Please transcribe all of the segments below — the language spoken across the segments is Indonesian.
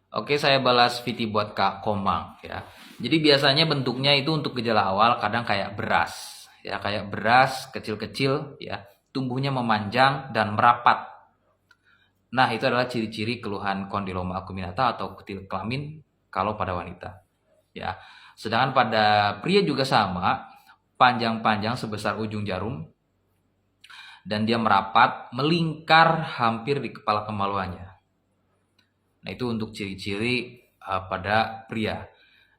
Oke, saya balas VT buat Kak Komang ya. Jadi biasanya bentuknya itu untuk gejala awal kadang kayak beras. Ya, kayak beras kecil-kecil ya, tumbuhnya memanjang dan merapat. Nah, itu adalah ciri-ciri keluhan kondiloma acuminata atau kutil kelamin kalau pada wanita. Ya. Sedangkan pada pria juga sama, panjang-panjang sebesar ujung jarum dan dia merapat melingkar hampir di kepala kemaluannya. Nah, itu untuk ciri-ciri pada pria.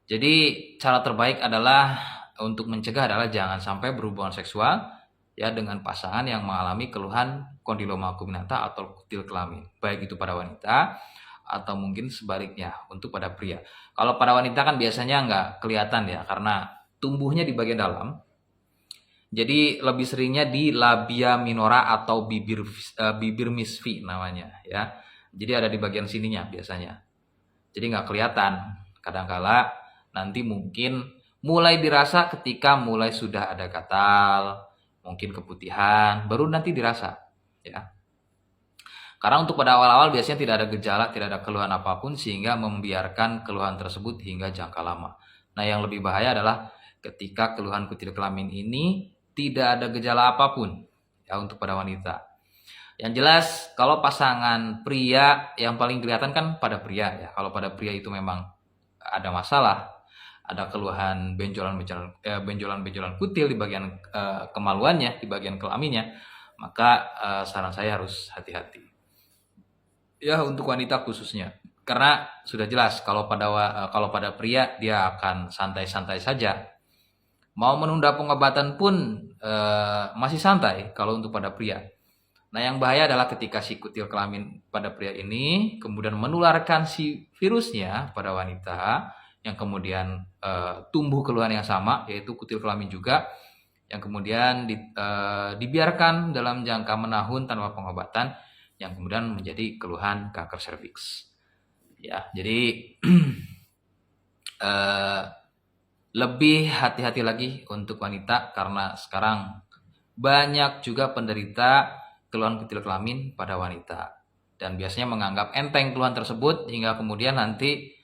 Jadi cara terbaik adalah untuk mencegah adalah jangan sampai berhubungan seksual ya dengan pasangan yang mengalami keluhan kondiloma acuminata atau kutil kelamin, baik itu pada wanita atau mungkin sebaliknya untuk pada pria. Kalau pada wanita kan biasanya nggak kelihatan ya karena tumbuhnya di bagian dalam. Jadi lebih seringnya di labia minora atau bibir misfi namanya ya. Jadi ada di bagian sininya biasanya. Jadi nggak kelihatan. Kadangkala nanti mungkin mulai dirasa ketika mulai sudah ada gatal, mungkin keputihan, baru nanti dirasa ya. Karena untuk pada awal-awal biasanya tidak ada gejala, tidak ada keluhan apapun sehingga membiarkan keluhan tersebut hingga jangka lama. Nah, yang lebih bahaya adalah ketika keluhan kutil kelamin ini tidak ada gejala apapun ya untuk pada wanita. Yang jelas kalau pasangan pria yang paling kelihatan kan pada pria ya. Kalau pada pria itu memang ada masalah, ada keluhan benjolan-benjolan kutil di bagian kemaluannya, di bagian kelaminnya, maka saran saya harus hati-hati. Ya untuk wanita khususnya. Karena sudah jelas kalau pada pria dia akan santai-santai saja. Mau menunda pengobatan pun masih santai kalau untuk pada pria. Nah, yang bahaya adalah ketika si kutil kelamin pada pria ini kemudian menularkan si virusnya pada wanita yang kemudian tumbuh keluhan yang sama yaitu kutil kelamin juga yang kemudian dibiarkan dalam jangka menahun tanpa pengobatan yang kemudian menjadi keluhan kanker serviks. Ya, jadi lebih hati-hati lagi untuk wanita karena sekarang banyak juga penderita keluhan kutil kelamin pada wanita dan biasanya menganggap enteng keluhan tersebut hingga kemudian nanti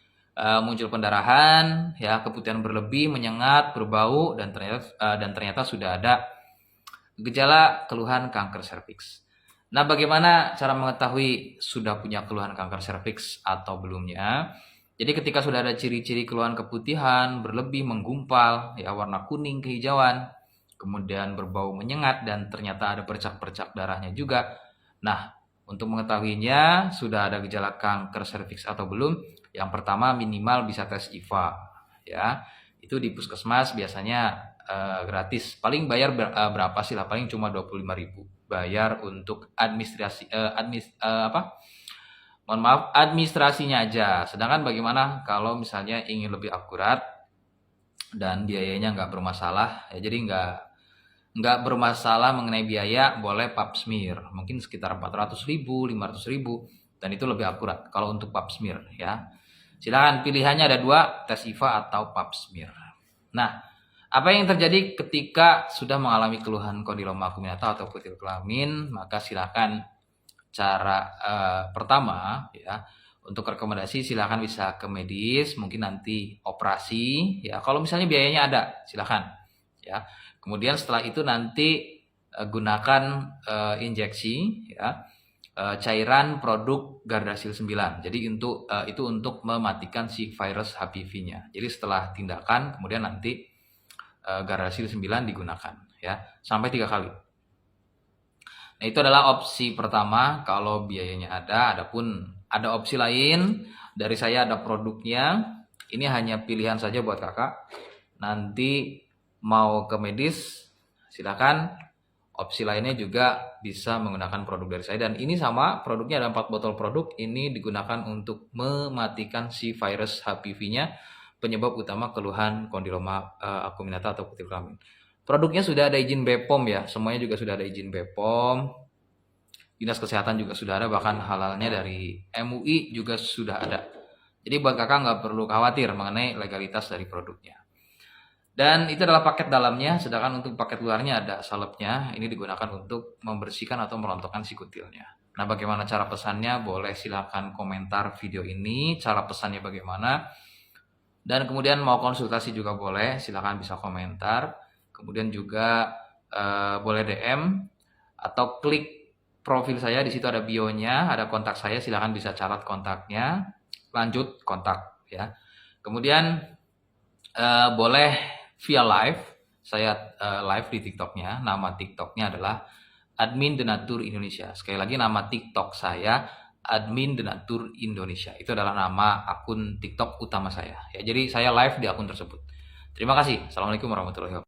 muncul pendarahan, ya keputihan berlebih, menyengat, berbau dan ternyata sudah ada gejala keluhan kanker serviks. Nah, bagaimana cara mengetahui sudah punya keluhan kanker serviks atau belumnya? Jadi ketika sudah ada ciri-ciri keluhan keputihan, berlebih, menggumpal, ya warna kuning kehijauan, kemudian berbau menyengat dan ternyata ada percak-percak darahnya juga. Nah, untuk mengetahuinya sudah ada gejala kanker serviks atau belum, yang pertama minimal bisa tes IVA, ya. Itu di puskesmas biasanya gratis. Paling bayar berapa sih lah? Paling cuma 25.000. Bayar untuk Mohon maaf, administrasinya aja. Sedangkan bagaimana kalau misalnya ingin lebih akurat dan biayanya nggak bermasalah, ya jadi nggak bermasalah mengenai biaya, boleh pap smear. Mungkin sekitar 400.000, 500.000, dan itu lebih akurat kalau untuk pap smear ya. Silakan pilihannya ada dua, tes IVA atau pap smear. Nah, apa yang terjadi ketika sudah mengalami keluhan kondiloma acuminata atau kutil kelamin? Maka silakan cara pertama ya untuk rekomendasi silakan bisa ke medis, mungkin nanti operasi ya. Kalau misalnya biayanya ada, silakan ya. Kemudian setelah itu nanti gunakan injeksi ya cairan produk Gardasil 9. Jadi itu untuk mematikan si virus HPV-nya. Jadi setelah tindakan kemudian nanti Gardasil 9 digunakan ya sampai 3 kali. Nah, itu adalah opsi pertama kalau biayanya ada. Adapun ada opsi lain, dari saya ada produknya. Ini hanya pilihan saja buat kakak. Nanti mau ke medis, silakan. Opsi lainnya juga bisa menggunakan produk dari saya. Dan ini sama, produknya ada 4 botol produk. Ini digunakan untuk mematikan si virus HPV-nya, penyebab utama keluhan kondiloma acuminata atau kutil kelamin. Produknya sudah ada izin BPOM ya, semuanya juga sudah ada izin BPOM. Dinas Kesehatan juga sudah ada, bahkan halalnya dari MUI juga sudah ada. Jadi buat kakak nggak perlu khawatir mengenai legalitas dari produknya. Dan itu adalah paket dalamnya, sedangkan untuk paket luarnya ada salepnya. Ini digunakan untuk membersihkan atau merontokkan si kutilnya. Nah, bagaimana cara pesannya? Boleh silahkan komentar video ini, cara pesannya bagaimana. Dan kemudian mau konsultasi juga boleh, silahkan bisa komentar. Kemudian juga boleh DM atau klik profil saya, di situ ada bio-nya, ada kontak saya, silahkan bisa catat kontaknya, lanjut kontak ya. Kemudian boleh via live, saya live di TikToknya, nama TikToknya adalah Admin Denatur Indonesia. Sekali lagi nama TikTok saya Admin Denatur Indonesia. Itu adalah nama akun TikTok utama saya. Ya, jadi saya live di akun tersebut. Terima kasih. Assalamualaikum warahmatullahi wabarakatuh.